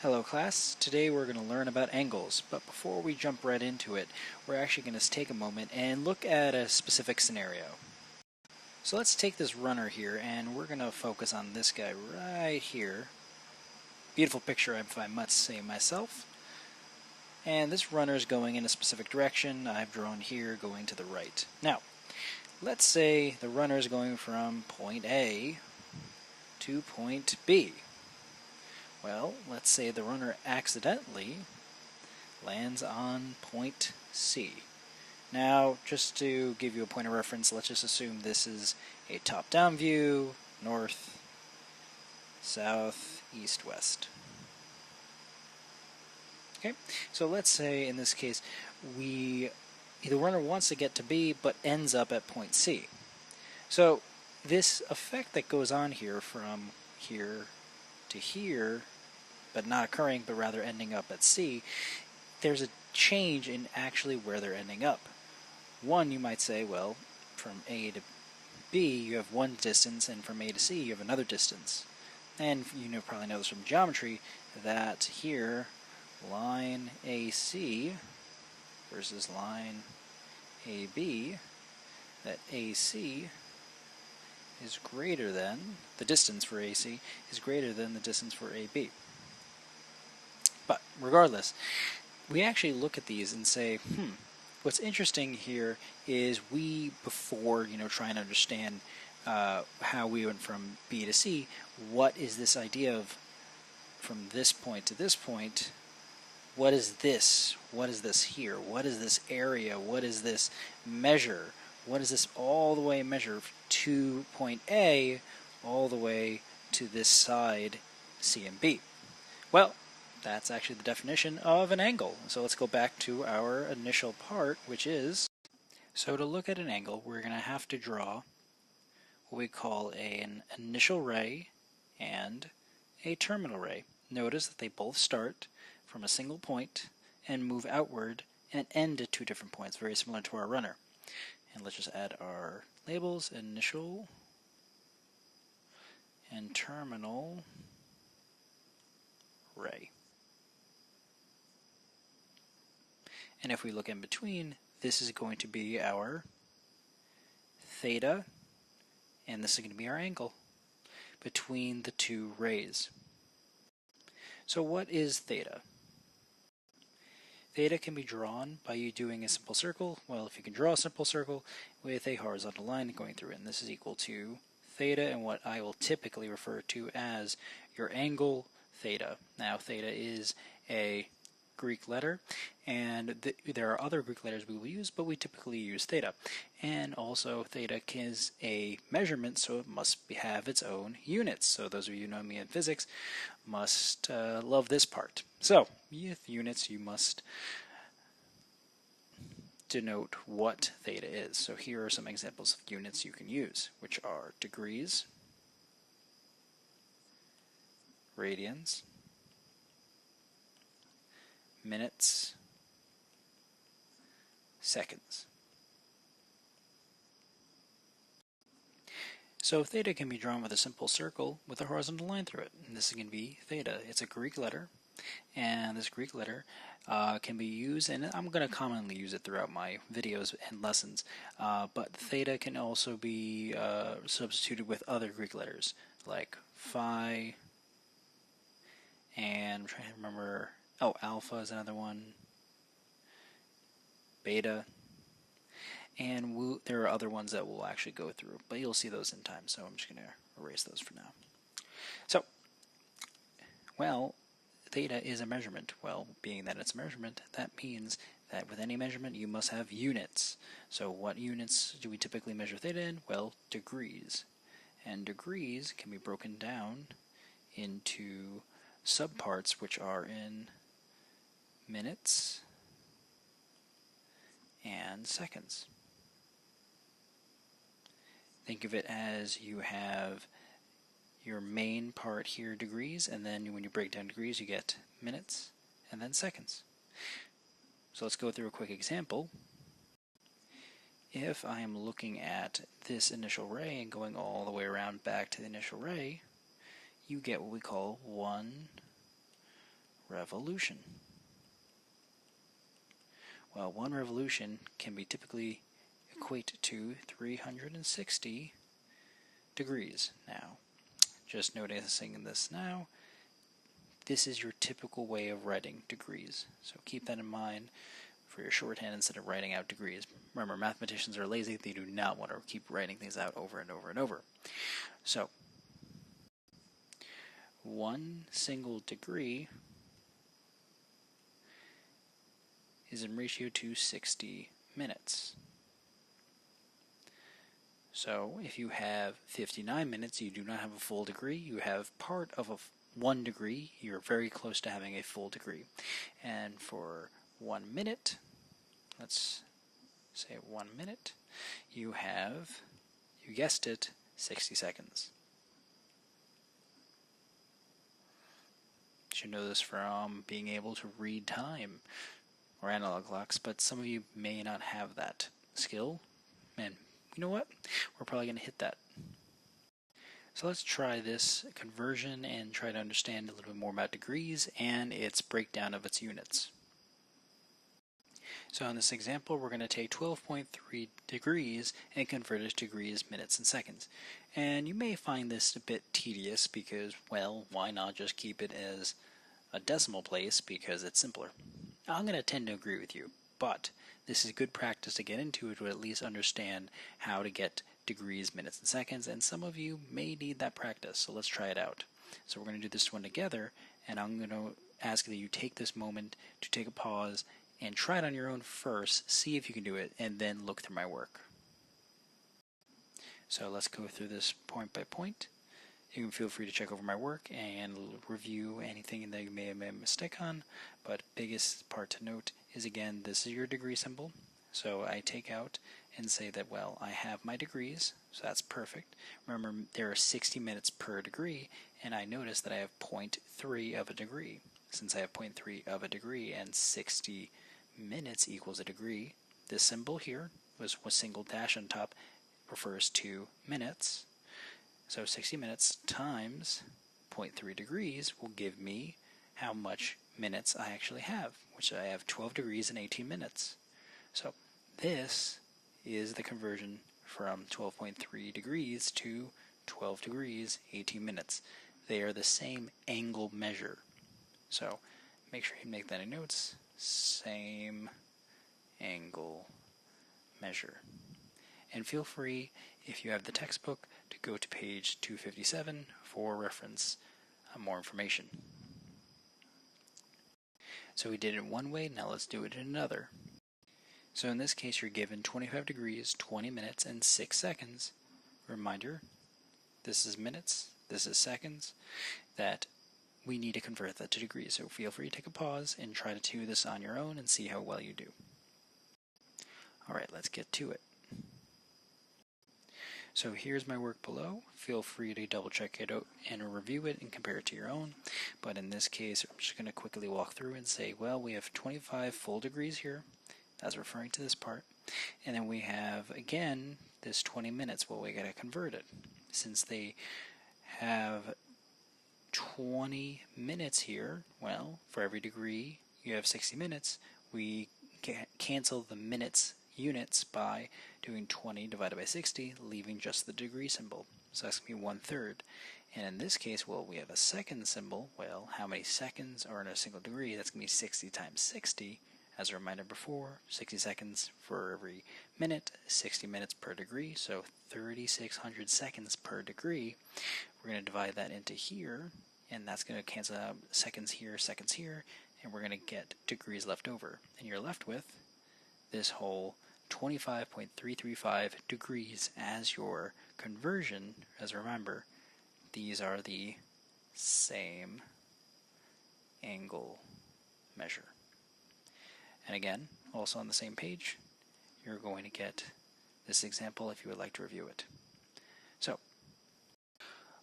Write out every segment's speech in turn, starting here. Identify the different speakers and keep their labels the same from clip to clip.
Speaker 1: Hello class, today we're going to learn about angles, but before we jump right into it, we're actually going to take a moment and look at a specific scenario. So let's take this runner here and we're going to focus on this guy right here. Beautiful picture if I must say myself. And this runner is going in a specific direction. I've drawn here going to the right. Now, let's say the runner is going from point A to point B. Well, let's say the runner accidentally lands on point C. Now, just to give you a point of reference, let's just assume this is a top-down view, north, south, east, west. Okay, so let's say in this case the runner wants to get to B but ends up at point C. So this effect that goes on here from here to here, but not occurring, but rather ending up at C, there's a change in actually where they're ending up. One, you might say, well, from A to B you have one distance, and from A to C you have another distance. And you probably know this from geometry, that here, line AC versus line AB, that AC is greater than, the distance for AC is greater than the distance for AB. But regardless, we actually look at these and say, what's interesting here is before trying to understand how we went from B to C, what is this idea of from this point to this point? What is this? What is this here? What is this area? What is this measure? What is this all the way measure to point A all the way to this side C and B? Well, that's actually the definition of an angle. So let's go back to our initial part, which is, so to look at an angle, we're going to have to draw what we call an initial ray and a terminal ray. Notice that they both start from a single point and move outward and end at two different points, very similar to our runner. And let's just add our labels, initial and terminal ray. And if we look in between, this is going to be our theta, and this is going to be our angle between the two rays. So what is theta? Theta can be drawn by you doing a simple circle. Well, if you can draw a simple circle with a horizontal line going through it, and this is equal to theta and what I will typically refer to as your angle theta. Now, theta is a Greek letter, and there are other Greek letters we will use, but we typically use theta. And also, theta is a measurement, so it must have its own units. So those of you who know me in physics must love this part. So, with units, you must denote what theta is. So here are some examples of units you can use, which are degrees, radians, minutes, seconds. So theta can be drawn with a simple circle with a horizontal line through it. And this is going to be theta. It's a Greek letter, and this Greek letter can be used, and I'm going to commonly use it throughout my videos and lessons, but theta can also be substituted with other Greek letters, like phi, and I'm trying to remember, alpha is another one, beta, and there are other ones that we'll actually go through, but you'll see those in time, so I'm just going to erase those for now. So, well, theta is a measurement. Well, being that it's a measurement, that means that with any measurement you must have units. So what units do we typically measure theta in? Well, degrees. And degrees can be broken down into subparts, which are in minutes and seconds. Think of it as you have your main part here, degrees, and then when you break down degrees you get minutes and then seconds. So let's go through a quick example. If I am looking at this initial ray and going all the way around back to the initial ray, you get what we call 1, revolution. Well, 1 revolution can be typically equate to 360 degrees. Now, just noticing this now, this is your typical way of writing degrees. So keep that in mind for your shorthand instead of writing out degrees. Remember, mathematicians are lazy. They do not want to keep writing things out over and over and over. So, 1 single degree is in ratio to 60 minutes. So if you have 59 minutes, you do not have a full degree. You have part of a 1 degree. You're very close to having a full degree. And for 1 minute, let's say 1 minute, you have, you guessed it, 60 seconds. You should know this from being able to read time or analog clocks, but some of you may not have that skill. And you know what? We're probably going to hit that. So let's try this conversion and try to understand a little bit more about degrees and its breakdown of its units. So in this example, we're going to take 12.3 degrees and convert it to degrees, minutes, and seconds. And you may find this a bit tedious because, well, why not just keep it as a decimal place because it's simpler? I'm going to tend to agree with you, but this is good practice to get into to at least understand how to get degrees, minutes, and seconds, and some of you may need that practice, so let's try it out. So we're going to do this one together, and I'm going to ask that you take this moment to take a pause and try it on your own first, see if you can do it, and then look through my work. So let's go through this point by point. You can feel free to check over my work and review anything that you may have made a mistake on, but biggest part to note is, again, this is your degree symbol. So I take out and say that, well, I have my degrees, so that's perfect. Remember, there are 60 minutes per degree, and I notice that I have 0.3 of a degree. Since I have 0.3 of a degree and 60 minutes equals a degree, this symbol here was single dash on top refers to minutes. So 60 minutes times 0.3 degrees will give me how much minutes I actually have, which I have 12 degrees and 18 minutes. So this is the conversion from 12.3 degrees to 12 degrees, 18 minutes. They are the same angle measure. So make sure you make that in notes. Same angle measure. And feel free, if you have the textbook, to go to page 257 for reference more information. So we did it in one way, now let's do it in another. So in this case, you're given 25 degrees, 20 minutes, and 6 seconds. Reminder, this is minutes, this is seconds, that we need to convert that to degrees. So feel free to take a pause and try to do this on your own and see how well you do. Alright, let's get to it. So here's my work below. Feel free to double check it out and review it and compare it to your own. But in this case, I'm just going to quickly walk through and say, well, we have 25 full degrees here. That's referring to this part. And then we have, again, this 20 minutes. Well, we got to convert it. Since they have 20 minutes here, well, for every degree you have 60 minutes, we cancel the minutes units by doing 20 divided by 60, leaving just the degree symbol. So that's going to be 1/3. And in this case, well, we have a second symbol. Well, how many seconds are in a single degree? That's going to be 60 times 60. As a reminder before, 60 seconds for every minute, 60 minutes per degree, so 3,600 seconds per degree. We're going to divide that into here, and that's going to cancel out seconds here, and we're going to get degrees left over. And you're left with this whole 25.335 degrees as your conversion. As a reminder, these are the same angle measure. And again, also on the same page, you're going to get this example if you would like to review it. So,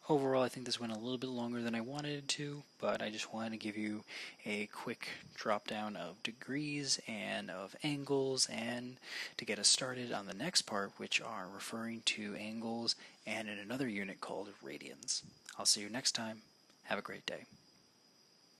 Speaker 1: overall, I think this went a little bit longer than I wanted it to, but I just wanted to give you a quick drop down of degrees and of angles, and to get us started on the next part, which are referring to angles and in another unit called radians. I'll see you next time. Have a great day.